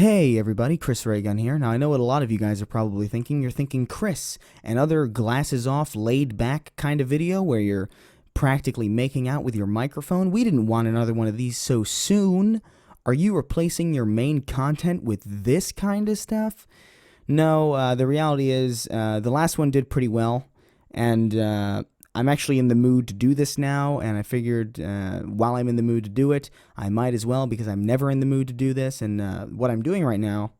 Hey everybody, Chris Raygun here. Now I know what a lot of you guys are probably thinking. You're thinking, Chris, another glasses off, laid back kind of video where you're practically making out with your microphone? We didn't want another one of these so soon. Are you replacing your main content with this kind of stuff? No, the reality is the last one did pretty well, and I'm actually in the mood to do this now, and I figured while I'm in the mood to do it, I might as well, because I'm never in the mood to do this. And what I'm doing right now,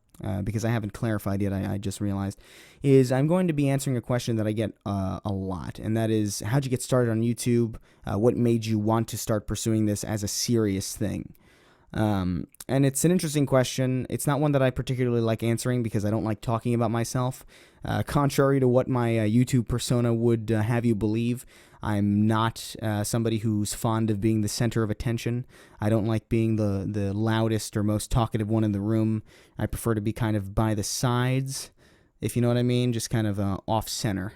because I haven't clarified yet, I just realized, is I'm going to be answering a question that I get a lot, and that is, how'd you get started on YouTube? What made you want to start pursuing this as a serious thing? And it's an interesting question. It's not one that I particularly like answering because I don't like talking about myself. Contrary to what my YouTube persona would have you believe, I'm not somebody who's fond of being the center of attention. I don't like being the loudest or most talkative one in the room. I prefer to be kind of by the sides, if you know what I mean, just kind of off-center.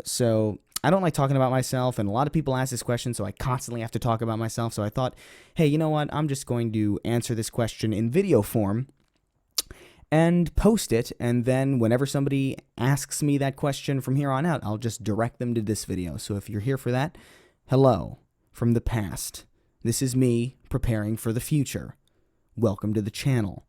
So I don't like talking about myself, and a lot of people ask this question, so I constantly have to talk about myself. So I thought, hey, you know what? I'm just going to answer this question in video form and post it, and then whenever somebody asks me that question from here on out, I'll just direct them to this video. So if you're here for that, hello from the past. This is me preparing for the future. Welcome to the channel.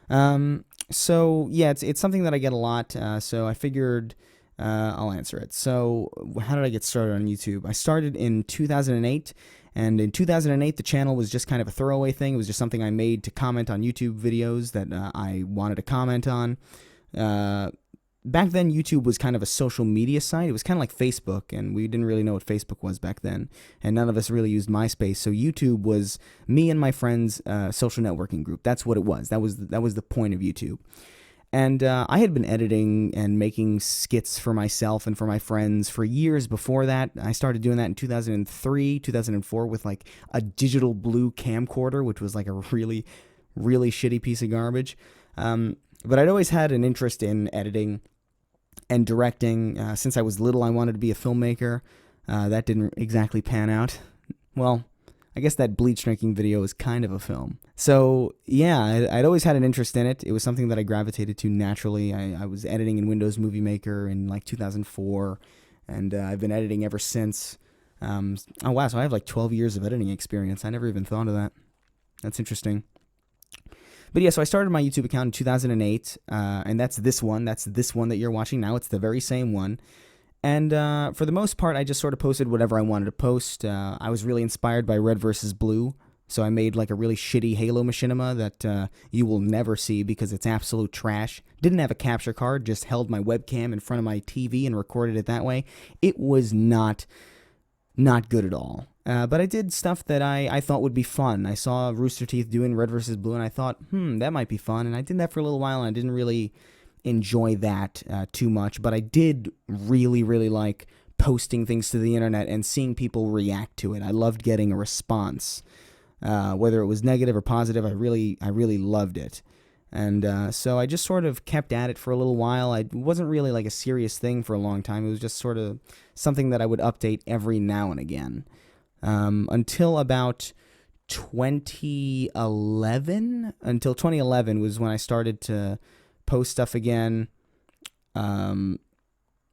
So yeah, it's something that I get a lot, so I figured I'll answer it. So how did I get started on YouTube? I started in 2008, and in 2008 the channel was just kind of a throwaway thing. It was just something I made to comment on YouTube videos that I wanted to comment on. Back then YouTube was kind of a social media site. It was kind of like Facebook, and we didn't really know what Facebook was back then, and none of us really used MySpace. So YouTube was me and my friends' social networking group. That's what it was. That was the point of YouTube. And I had been editing and making skits for myself and for my friends for years before that. I started doing that in 2003, 2004 with like a digital blue camcorder, which was like a really, really shitty piece of garbage. But I'd always had an interest in editing and directing. Since I was little, I wanted to be a filmmaker. That didn't exactly pan out. Well, I guess that bleach drinking video is kind of a film. So yeah, I'd always had an interest in it. It was something that I gravitated to naturally. I was editing in Windows Movie Maker in like 2004, and I've been editing ever since. Oh wow, so I have like 12 years of editing experience. I never even thought of that. That's interesting. But yeah, so I started my YouTube account in 2008, and that's this one. That's this one that you're watching now. It's the very same one. And for the most part, I just sort of posted whatever I wanted to post. I was really inspired by Red vs. Blue, so I made like a really shitty Halo machinima that you will never see because it's absolute trash. Didn't have a capture card, just held my webcam in front of my TV and recorded it that way. It was not good at all. But I did stuff that I thought would be fun. I saw Rooster Teeth doing Red vs. Blue, and I thought, that might be fun. And I did that for a little while, and I didn't really enjoy that too much, but I did really, really like posting things to the internet and seeing people react to it. I loved getting a response, whether it was negative or positive. I really loved it, and so I just sort of kept at it for a little while. It wasn't really like a serious thing for a long time. It was just sort of something that I would update every now and again, until about 2011. Until 2011 was when I started to post stuff again. No,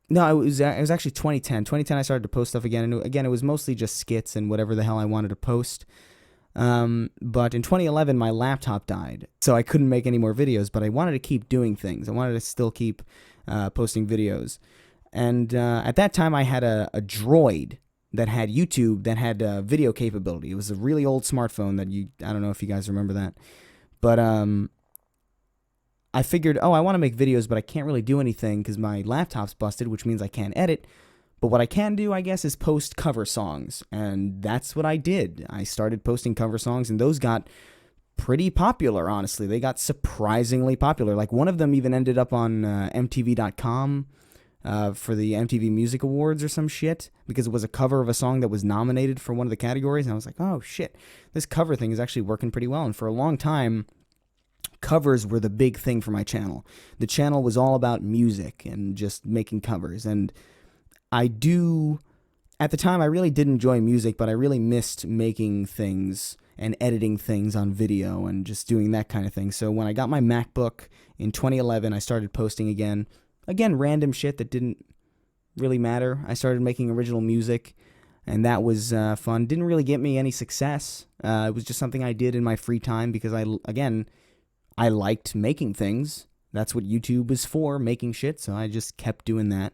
it was actually 2010. 2010 I started to post stuff again, and again it was mostly just skits and whatever the hell I wanted to post. But in 2011 my laptop died, so I couldn't make any more videos, but I wanted to keep doing things. I wanted to still keep posting videos. And at that time I had a Droid that had YouTube, that had video capability. It was a really old smartphone that I don't know if you guys remember that. But I figured, I want to make videos, but I can't really do anything because my laptop's busted, which means I can't edit. But what I can do, I guess, is post cover songs. And that's what I did. I started posting cover songs, and those got pretty popular, honestly. They got surprisingly popular. Like, one of them even ended up on MTV.com for the MTV Music Awards or some shit, because it was a cover of a song that was nominated for one of the categories. And I was like, oh, shit, this cover thing is actually working pretty well. And for a long time, covers were the big thing for my channel. The channel was all about music and just making covers, and I do at the time, I really did enjoy music, but I really missed making things and editing things on video and just doing that kind of thing. So when I got my MacBook in 2011, I started posting again. Again, random shit that didn't really matter. I started making original music, and that was fun. Didn't really get me any success. It was just something I did in my free time because I liked making things. That's what YouTube is for, making shit. So I just kept doing that.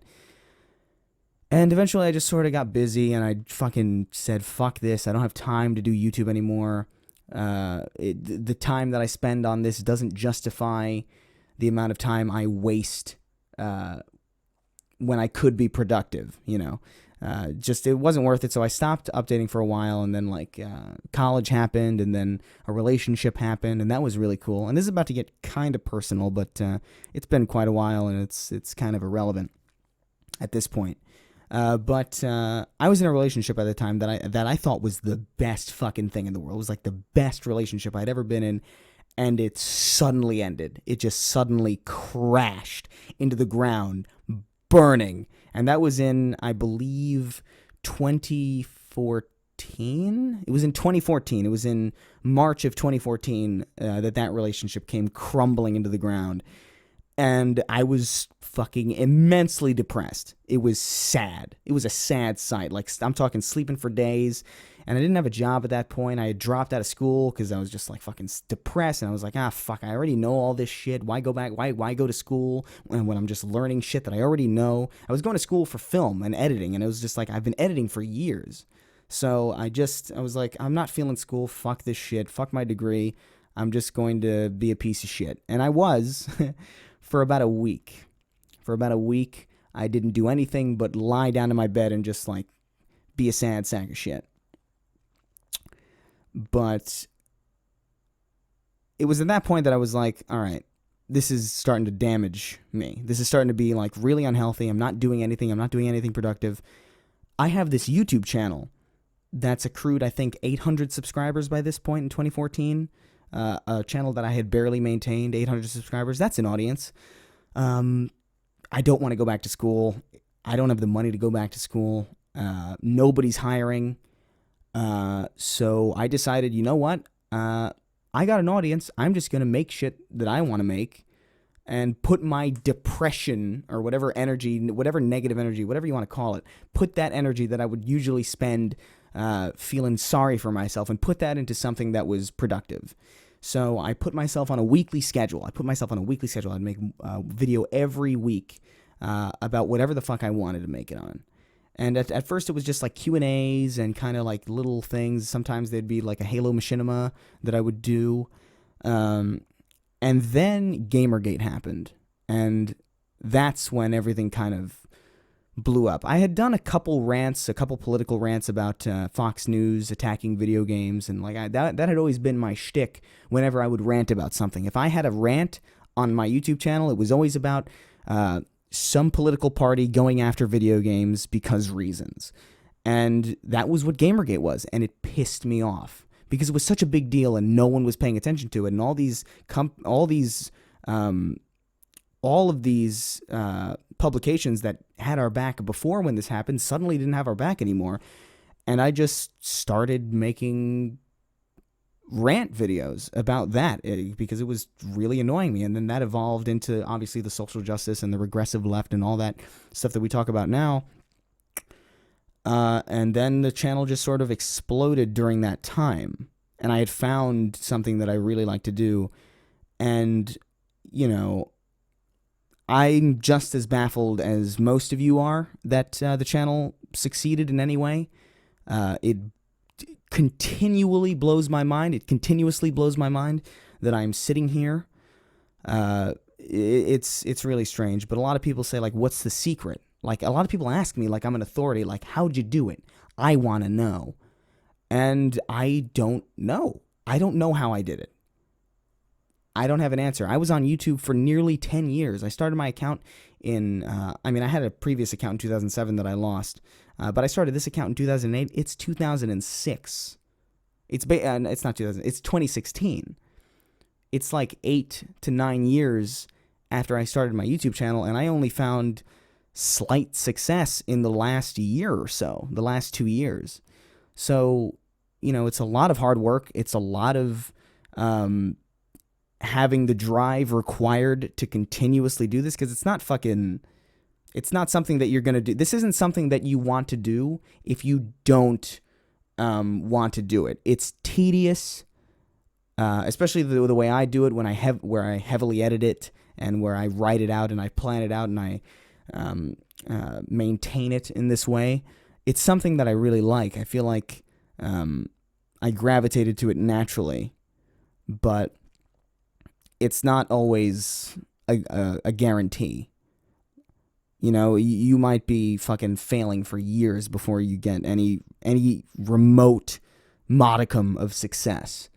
And eventually I just sort of got busy and I fucking said, fuck this. I don't have time to do YouTube anymore. The time that I spend on this doesn't justify the amount of time I waste when I could be productive, you know. Just it wasn't worth it, so I stopped updating for a while, and then college happened, and then a relationship happened, and that was really cool. And this is about to get kind of personal, but it's been quite a while, and it's kind of irrelevant at this point. But I was in a relationship at the time that I thought was the best fucking thing in the world. It was like the best relationship I'd ever been in, and it suddenly ended. It just suddenly crashed into the ground, burning. And that was in, I believe, 2014. It was in 2014. It was in March of 2014 that relationship came crumbling into the ground. And I was fucking immensely depressed. It was sad. It was a sad sight. Like, I'm talking sleeping for days. And I didn't have a job at that point. I had dropped out of school because I was just like fucking depressed. And I was like, fuck, I already know all this shit. Why go back? Why go to school when I'm just learning shit that I already know? I was going to school for film and editing. And it was just like, I've been editing for years. So I was like, I'm not feeling school. Fuck this shit. Fuck my degree. I'm just going to be a piece of shit. And I was for about a week. For about a week, I didn't do anything but lie down in my bed and just like be a sad sack of shit. But it was at that point that I was like, all right, this is starting to damage me. This is starting to be like really unhealthy. I'm not doing anything. I'm not doing anything productive. I have this YouTube channel that's accrued, I think, 800 subscribers by this point in 2014. A channel that I had barely maintained, 800 subscribers. That's an audience. I don't want to go back to school. I don't have the money to go back to school. Nobody's hiring. So I decided, you know what? I got an audience. I'm just going to make shit that I want to make and put my depression or whatever energy, whatever negative energy, whatever you want to call it, put that energy that I would usually spend feeling sorry for myself and put that into something that was productive. So I put myself on a weekly schedule. I'd make a video every week about whatever the fuck I wanted to make it on. And at first it was just like Q&As and kind of like little things. Sometimes there'd be like a Halo Machinima that I would do. And then Gamergate happened. And that's when everything kind of blew up. I had done a couple political rants about Fox News attacking video games. And like that had always been my shtick whenever I would rant about something. If I had a rant on my YouTube channel, it was always about some political party going after video games because reasons. And that was what Gamergate was, and it pissed me off because it was such a big deal and no one was paying attention to it, and all of these publications that had our back before when this happened suddenly didn't have our back anymore. And I just started making rant videos about that because it was really annoying me. And then that evolved into obviously the social justice and the regressive left and all that stuff that we talk about now. And then the channel just sort of exploded during that time. And I had found something that I really like to do. And, you know, I'm just as baffled as most of you are that the channel succeeded in any way. It continually blows my mind. It continuously blows my mind that I'm sitting here. It's really strange. But a lot of people say, like, what's the secret? Like, a lot of people ask me, like, I'm an authority, like, how'd you do it? I want to know. And I don't know. I don't know how I did it. I don't have an answer. I was on YouTube for nearly 10 years. I started my account in, I had a previous account in 2007 that I lost. But I started this account in 2008. It's 2006. It's not 2000. It's 2016. It's like 8 to 9 years after I started my YouTube channel, and I only found slight success in the last year or so, the last 2 years. So, it's a lot of hard work. It's a lot of having the drive required to continuously do this, because it's not something that you're going to do. This isn't something that you want to do if you don't want to do it. It's tedious, especially the way I do it, where I heavily edit it and where I write it out and I plan it out and I maintain it in this way. It's something that I really like. I feel like I gravitated to it naturally, but it's not always a guarantee. You might be fucking failing for years before you get any remote modicum of success.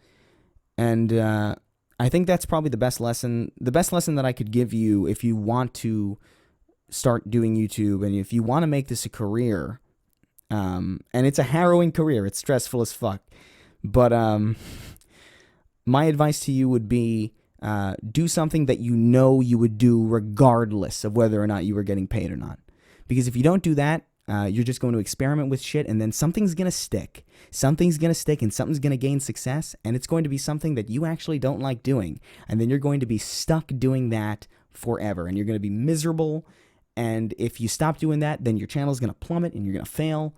And I think that's probably the best lesson that I could give you if you want to start doing YouTube and if you want to make this a career. And it's a harrowing career. It's stressful as fuck. But my advice to you would be do something that you would do regardless of whether or not you were getting paid or not. Because if you don't do that, you're just going to experiment with shit, and then something's going to stick. Something's going to stick, and something's going to gain success, and it's going to be something that you actually don't like doing. And then you're going to be stuck doing that forever, and you're going to be miserable. And if you stop doing that, then your channel's going to plummet, and you're going to fail.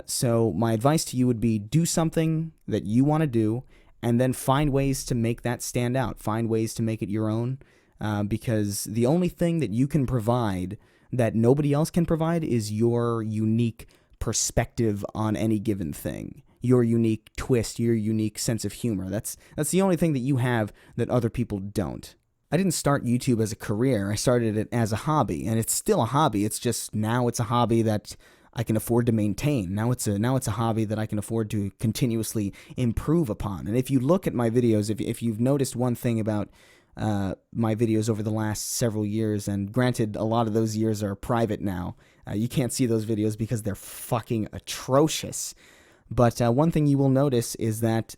So my advice to you would be do something that you want to do, and then find ways to make that stand out. Find ways to make it your own, because the only thing that you can provide that nobody else can provide is your unique perspective on any given thing, your unique twist, your unique sense of humor. That's the only thing that you have that other people don't. I didn't start YouTube as a career. I started it as a hobby, and it's still a hobby. It's just now it's a hobby that I can afford to maintain. Now it's a hobby that I can afford to continuously improve upon. And if you look at my videos, if you've noticed one thing about my videos over the last several years, and granted, a lot of those years are private now. You can't see those videos because they're fucking atrocious. But one thing you will notice is that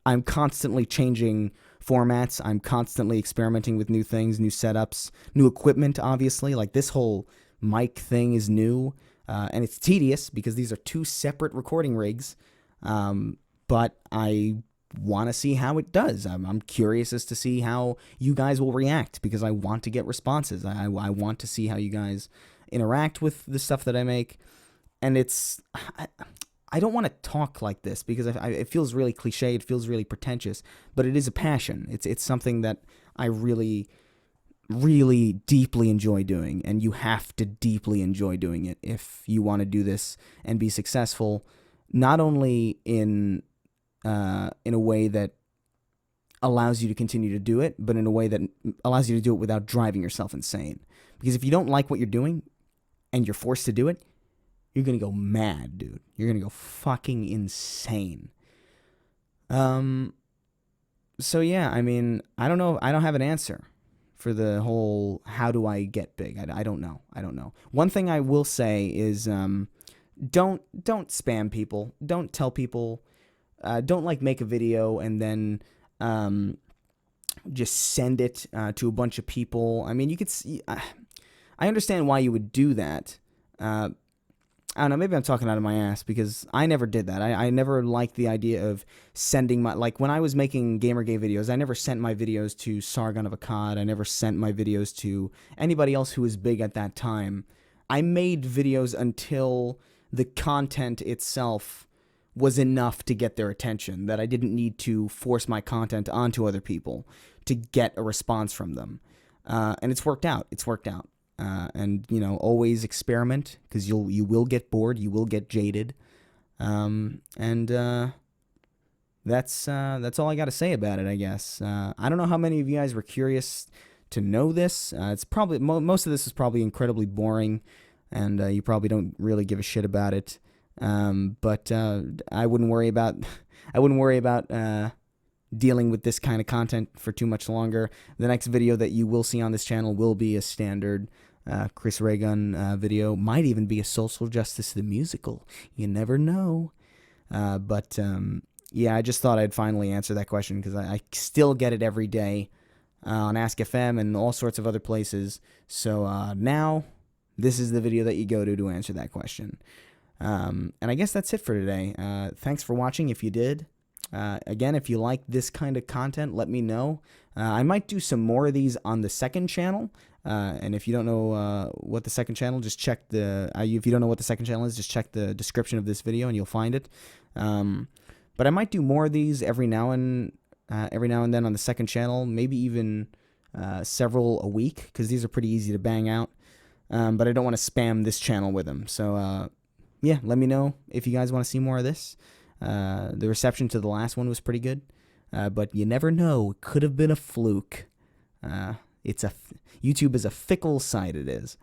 I'm constantly changing formats. I'm constantly experimenting with new things, new setups, new equipment, obviously. Like this whole mic thing is new. And it's tedious because these are two separate recording rigs, but I want to see how it does. I'm curious as to see how you guys will react because I want to get responses. I want to see how you guys interact with the stuff that I make, and I don't want to talk like this because it feels really cliche, it feels really pretentious, but it is a passion. It's something that I really deeply enjoy doing, and you have to deeply enjoy doing it if you want to do this and be successful, not only in a way that allows you to continue to do it, but in a way that allows you to do it without driving yourself insane. Because if you don't like what you're doing and you're forced to do it, you're going to go mad, dude. You're going to go fucking insane. So yeah, I mean, I don't know. I don't have an answer for the whole how do I get big. I don't know. One thing I will say is don't spam people. Don't tell people. Don't make a video and then just send it to a bunch of people. I mean, you could see. I understand why you would do that. I don't know, maybe I'm talking out of my ass because I never did that. I never liked the idea of sending my, when I was making Gamergate videos, I never sent my videos to Sargon of Akkad. I never sent my videos to anybody else who was big at that time. I made videos until the content itself was enough to get their attention, that I didn't need to force my content onto other people to get a response from them. And it's worked out. And always experiment, because you will get bored, you will get jaded, and that's all I got to say about it, I guess. I don't know how many of you guys were curious to know this. It's probably most of this is probably incredibly boring, and you probably don't really give a shit about it. But I wouldn't worry about dealing with this kind of content for too much longer. The next video that you will see on this channel will be a standard Chris Ray Gun video. Might even be a Social Justice the Musical. You never know. But yeah, I just thought I'd finally answer that question because I still get it every day on Ask FM and all sorts of other places. So now this is the video that you go to answer that question. And I guess that's it for today. Thanks for watching if you did. Again, if you like this kind of content, let me know. I might do some more of these on the second channel. And if you don't know what the second channel, just check if you don't know what the second channel is, just check the description of this video and you'll find it. But I might do more of these every now and then on the second channel, maybe even several a week, because these are pretty easy to bang out. But I don't want to spam this channel with them. So yeah, let me know if you guys want to see more of this. The reception to the last one was pretty good, but you never know. It could have been a fluke. YouTube is a fickle site, it is.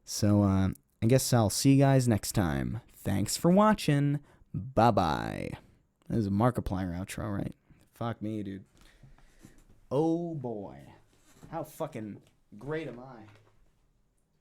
So I guess I'll see you guys next time. Thanks for watching. Bye-bye. That was a Markiplier outro, right? Fuck me, dude. Oh, boy. How fucking great am I?